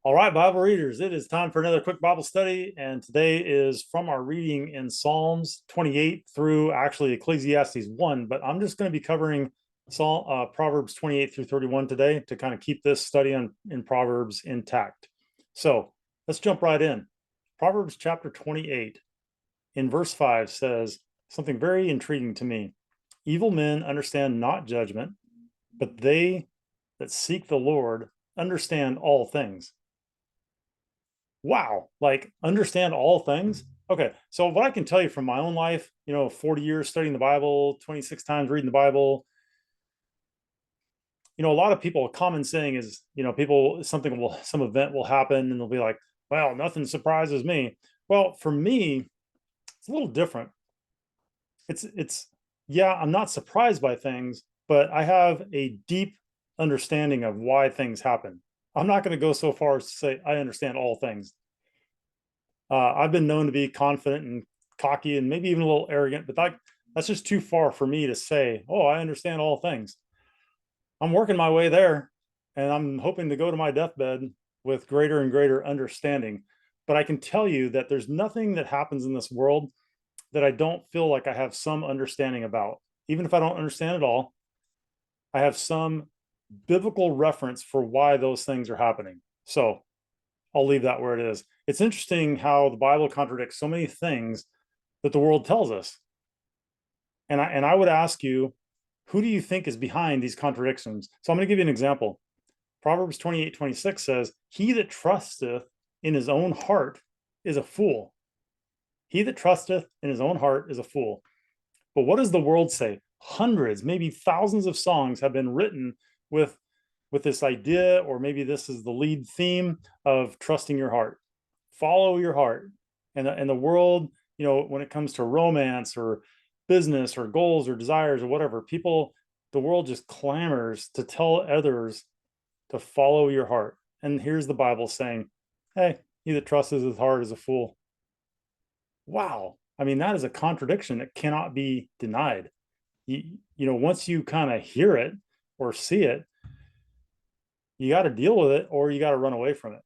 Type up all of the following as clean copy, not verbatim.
All right, Bible readers, it is time for another quick Bible study. And today is from our reading in Psalms 28 through actually Ecclesiastes 1. But I'm just going to be covering Proverbs 28 through 31 today to kind of keep this study in Proverbs intact. So let's jump right in. Proverbs chapter 28 in verse 5 says something very intriguing to me. Evil men understand not judgment, but they that seek the Lord understand all things. Wow, like understand all things. Okay, so what I can tell you from my own life, 40 years studying the Bible, 26 times reading the Bible, a lot of people, a common saying is, some event will happen and they'll be like, well, nothing surprises me. Well, for me, it's a little different. Yeah, I'm not surprised by things, but I have a deep understanding of why things happen. I'm not going to go so far as to say I understand all things. I've been known to be confident and cocky and maybe even a little arrogant, but that's just too far for me to say, oh, I understand all things. I'm working my way there, and I'm hoping to go to my deathbed with greater and greater understanding. But I can tell you that there's nothing that happens in this world that I don't feel like I have some understanding about. Even if I don't understand it all, I have some biblical reference for why those things are happening. So I'll leave that where it is. It's interesting how the Bible contradicts so many things that the world tells us. And I would ask you, who do you think is behind these contradictions? So I'm going to give you an example. Proverbs 28:26 says, he that trusteth in his own heart is a fool. He that trusteth in his own heart is a fool. But what does the world say? Hundreds, maybe thousands of songs have been written with this idea, or maybe this is the lead theme of trusting your heart. Follow your heart. And the world, when it comes to romance or business or goals or desires or whatever, the world just clamors to tell others to follow your heart. And here's the Bible saying, hey, he that trusts his heart is a fool. Wow. I mean, that is a contradiction that cannot be denied. Once you kind of hear it or see it, you got to deal with it or you got to run away from it.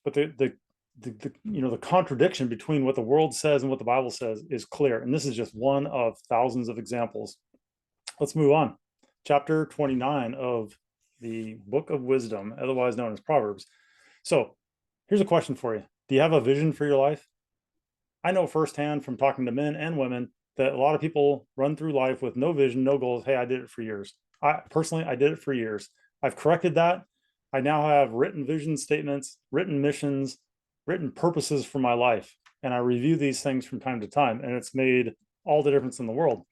But the contradiction between what the world says and what the Bible says is clear. And this is just one of thousands of examples. Let's move on. Chapter 29 of the book of wisdom, otherwise known as Proverbs. So here's a question for you. Do you have a vision for your life? I know firsthand from talking to men and women that a lot of people run through life with no vision, no goals. Hey, I did it for years. I did it for years. I've corrected that. I now have written vision statements, written missions, written purposes for my life. And I review these things from time to time, and it's made all the difference in the world.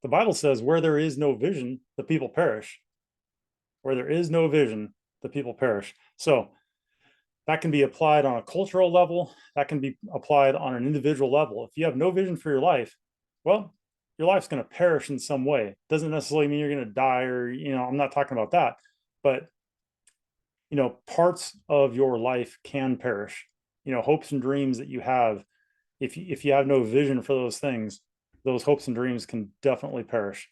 The Bible says, where there is no vision, the people perish. Where there is no vision, the people perish. So that can be applied on a cultural level. That can be applied on an individual level. If you have no vision for your life, well, your life's going to perish in some way. Doesn't necessarily mean you're going to die, or, I'm not talking about that. But, parts of your life can perish. Hopes and dreams that you have, if you have no vision for those things, those hopes and dreams can definitely perish.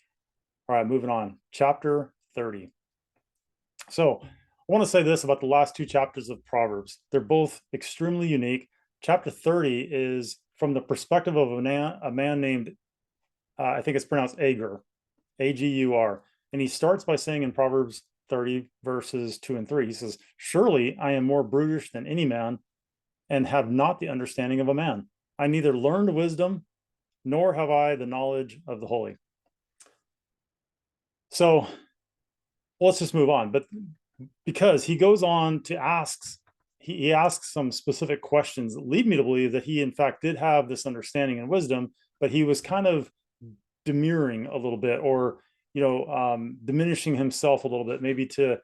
All right, moving on. Chapter 30. So I want to say this about the last two chapters of Proverbs. They're both extremely unique. Chapter 30 is from the perspective of a man named, I think it's pronounced Agur, Agur. And he starts by saying in Proverbs 30, verses 2 and 3, he says, surely I am more brutish than any man and have not the understanding of a man. I neither learned wisdom, nor have I the knowledge of the holy. So let's just move on. But because he goes on to he asks some specific questions that lead me to believe that he in fact did have this understanding and wisdom, but he was kind of demurring a little bit, or diminishing himself a little bit, maybe to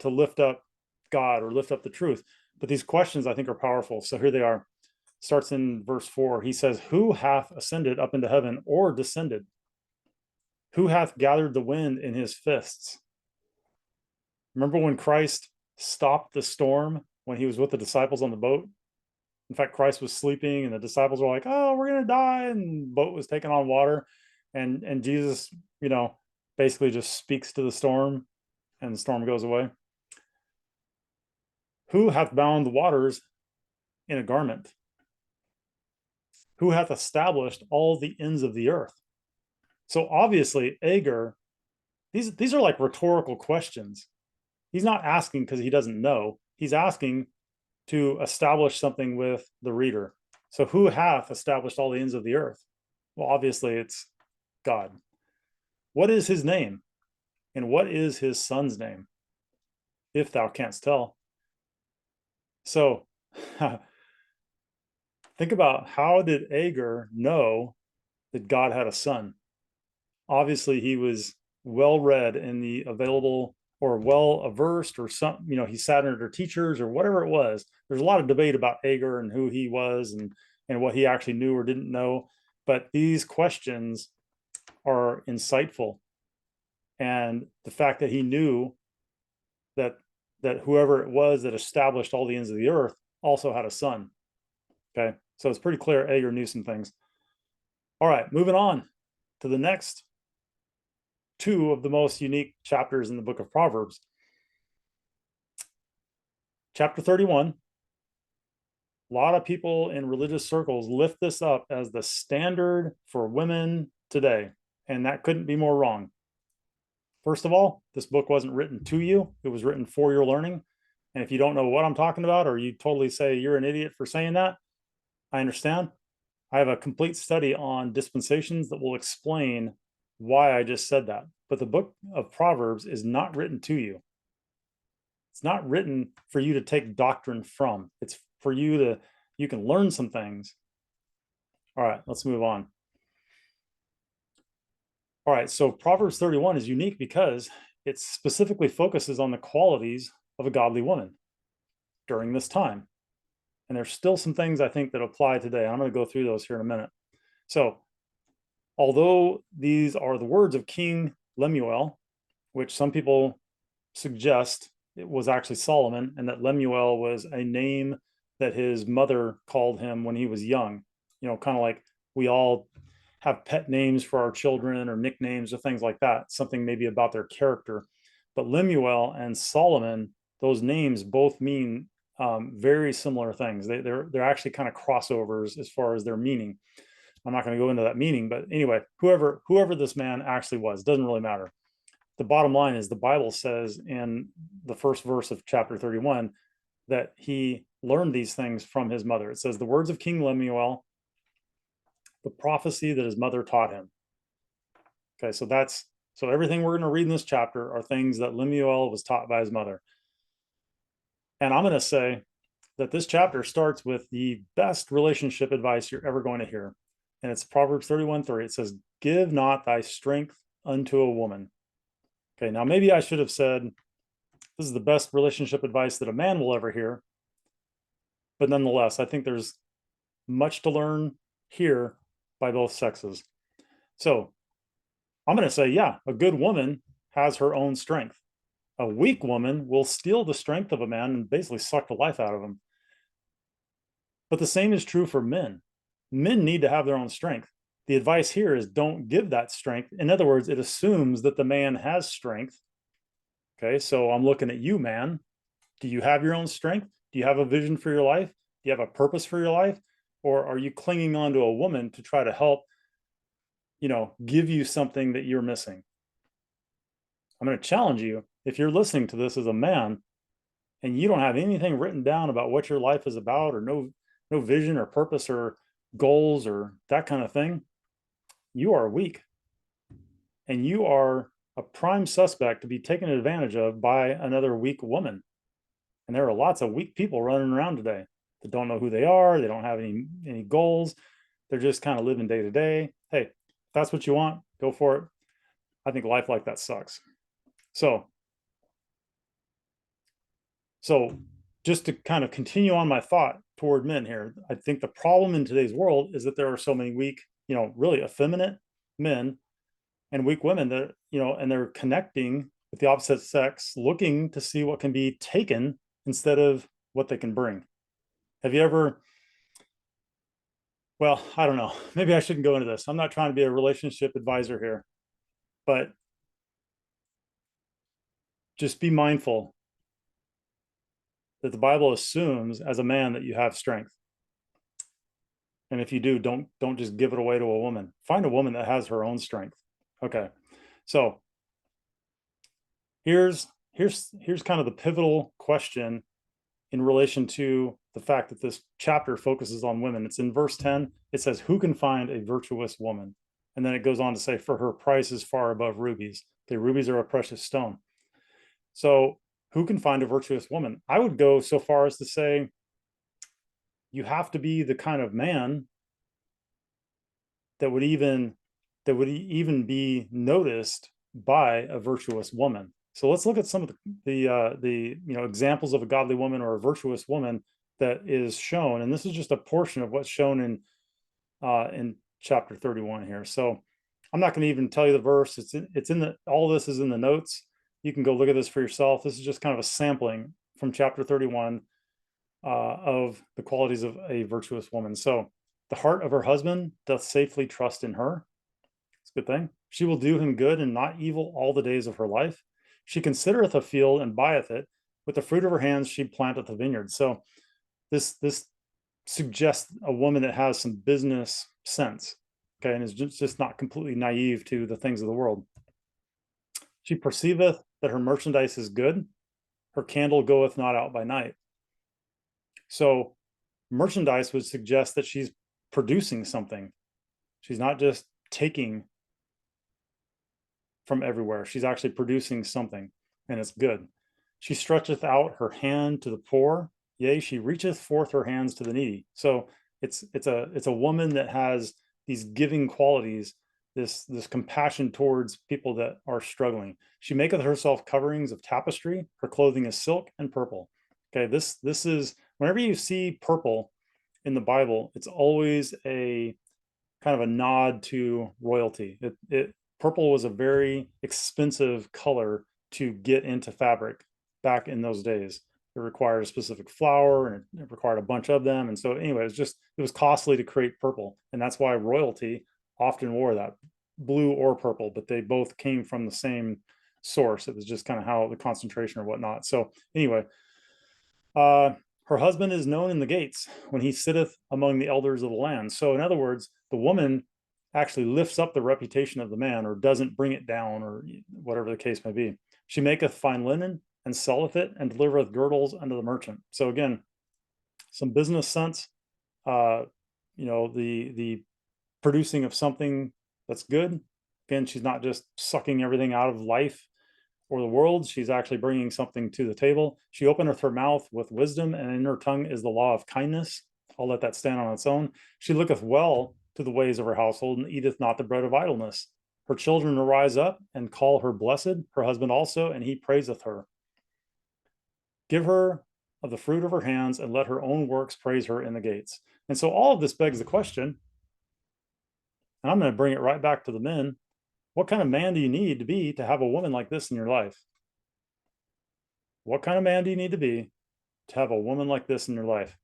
lift up God or lift up the truth. But these questions I think are powerful. So here they are. Starts in verse 4. He says, who hath ascended up into heaven, or descended? Who hath gathered the wind in his fists? Remember when Christ stopped the storm when he was with the disciples on the boat? In fact, Christ was sleeping and the disciples were like, oh, we're going to die. And the boat was taking on water. And Jesus, basically just speaks to the storm and the storm goes away. Who hath bound the waters in a garment? Who hath established all the ends of the earth? So obviously, Agur, these are like rhetorical questions. He's not asking because he doesn't know. He's asking to establish something with the reader. So who hath established all the ends of the earth? Well, obviously it's God. What is his name? And what is his son's name? If thou canst tell. So think about, how did Agur know that God had a son? Obviously he was well read in the available, or well versed, or some, he sat under teachers or whatever it was. There's a lot of debate about Agur and who he was, and what he actually knew or didn't know. But these questions are insightful. And the fact that he knew that whoever it was that established all the ends of the earth also had a son. Okay, so it's pretty clear Agur knew some things. All right, moving on to the next two of the most unique chapters in the book of Proverbs. Chapter 31. A lot of people in religious circles lift this up as the standard for women today, and that couldn't be more wrong. First of all, this book wasn't written to you, it was written for your learning. And if you don't know what I'm talking about, or you totally say you're an idiot for saying that, I understand. I have a complete study on dispensations that will explain why I just said that. But the book of Proverbs is not written to you. It's not written for you to take doctrine from. It's for you can learn some things. All right, let's move on. All right, so Proverbs 31 is unique because it specifically focuses on the qualities of a godly woman during this time. And there's still some things I think that apply today. I'm going to go through those here in a minute. So, although these are the words of King Lemuel, which some people suggest it was actually Solomon, and that Lemuel was a name that his mother called him when he was young, kind of like we all have pet names for our children, or nicknames or things like that, something maybe about their character. But Lemuel and Solomon, those names both mean very similar things. They're actually kind of crossovers as far as their meaning. I'm not going to go into that meaning, but anyway, whoever this man actually was, doesn't really matter. The bottom line is the Bible says in the first verse of chapter 31 that he learned these things from his mother. It says the words of King Lemuel, the prophecy that his mother taught him. Okay, so everything we're going to read in this chapter are things that Lemuel was taught by his mother. And I'm going to say that this chapter starts with the best relationship advice you're ever going to hear. And it's Proverbs 31:3. It says, give not thy strength unto a woman. Okay, now maybe I should have said, this is the best relationship advice that a man will ever hear. But nonetheless, I think there's much to learn here by both sexes. So I'm going to say, yeah, a good woman has her own strength. A weak woman will steal the strength of a man and basically suck the life out of him. But the same is true for men. Men need to have their own strength. The advice here is don't give that strength. In other words, it assumes that the man has strength. Okay, so I'm looking at you, man. Do you have your own strength? Do you have a vision for your life? Do you have a purpose for your life? Or are you clinging on to a woman to try to help, give you something that you're missing? I'm going to challenge you. If you're listening to this as a man and you don't have anything written down about what your life is about, or no vision or purpose or goals or that kind of thing, you are weak. And you are a prime suspect to be taken advantage of by another weak woman. And there are lots of weak people running around today that don't know who they are. They don't have any goals. They're just kind of living day to day. Hey, if that's what you want, go for it. I think life like that sucks. So just to kind of continue on my thought toward men here, I think the problem in today's world is that there are so many weak, really effeminate men and weak women that, and they're connecting with the opposite sex, looking to see what can be taken instead of what they can bring. Have you ever, well, I don't know, maybe I shouldn't go into this. I'm not trying to be a relationship advisor here, but just be mindful that the Bible assumes as a man that you have strength. And if you do, don't just give it away to a woman. Find a woman that has her own strength. Okay. So here's kind of the pivotal question in relation to the fact that this chapter focuses on women. It's in verse 10. It says, who can find a virtuous woman? And then it goes on to say, for her price is far above rubies. Okay, rubies are a precious stone. So who can find a virtuous woman? I would go so far as to say, you have to be the kind of man that would even be noticed by a virtuous woman. So let's look at some of the examples of a godly woman or a virtuous woman that is shown. And this is just a portion of what's shown in chapter 31 here. So I'm not going to even tell you the verse. It's in the, all this is in the notes. You can go look at this for yourself. This is just kind of a sampling from chapter 31 of the qualities of a virtuous woman. So the heart of her husband doth safely trust in her. It's a good thing. She will do him good and not evil all the days of her life. She considereth a field and buyeth it. With the fruit of her hands she planteth a vineyard. So this suggests a woman that has some business sense, okay, and is just not completely naive to the things of the world. She perceiveth that her merchandise is good. Her candle goeth not out by night. So merchandise would suggest that she's producing something. She's not just taking from everywhere. She's actually producing something, and it's good. She stretcheth out her hand to the poor. Yea, she reacheth forth her hands to the needy. So it's a woman that has these giving qualities, this compassion towards people that are struggling. She maketh herself coverings of tapestry. Her clothing is silk and purple. Okay, this is, whenever you see purple in the Bible, it's always a kind of a nod to royalty. Purple was a very expensive color to get into fabric back in those days. It required a specific flower, and it required a bunch of them. And so anyway, it was costly to create purple. And that's why royalty often wore that, blue or purple, but they both came from the same source. It was just kind of how the concentration or whatnot. So anyway, her husband is known in the gates when he sitteth among the elders of the land. So in other words, the woman actually lifts up the reputation of the man, or doesn't bring it down, or whatever the case may be. She maketh fine linen and selleth it, and delivereth girdles unto the merchant. So again, some business sense, the producing of something that's good. Again, she's not just sucking everything out of life or the world. She's actually bringing something to the table. She openeth her mouth with wisdom, and in her tongue is the law of kindness. I'll let that stand on its own. She looketh well to the ways of her household, and eateth not the bread of idleness. Her children arise up and call her blessed, her husband also, and he praiseth her. Give her of the fruit of her hands, and let her own works praise her in the gates. And so all of this begs the question, and I'm going to bring it right back to the men. What kind of man do you need to be to have a woman like this in your life? What kind of man do you need to be to have a woman like this in your life?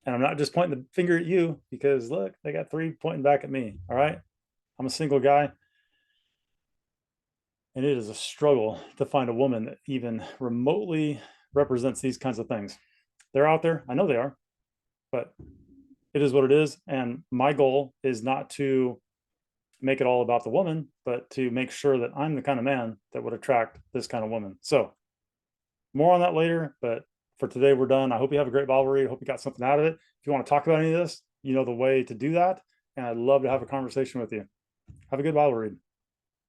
And I'm not just pointing the finger at you, because look, they got three pointing back at me. All right. I'm a single guy. And it is a struggle to find a woman that even remotely represents these kinds of things. They're out there. I know they are, but it is what it is. And my goal is not to make it all about the woman, but to make sure that I'm the kind of man that would attract this kind of woman. So more on that later, but for today, we're done. I hope you have a great Bible read. I hope you got something out of it. If you want to talk about any of this, you know the way to do that. And I'd love to have a conversation with you. Have a good Bible read.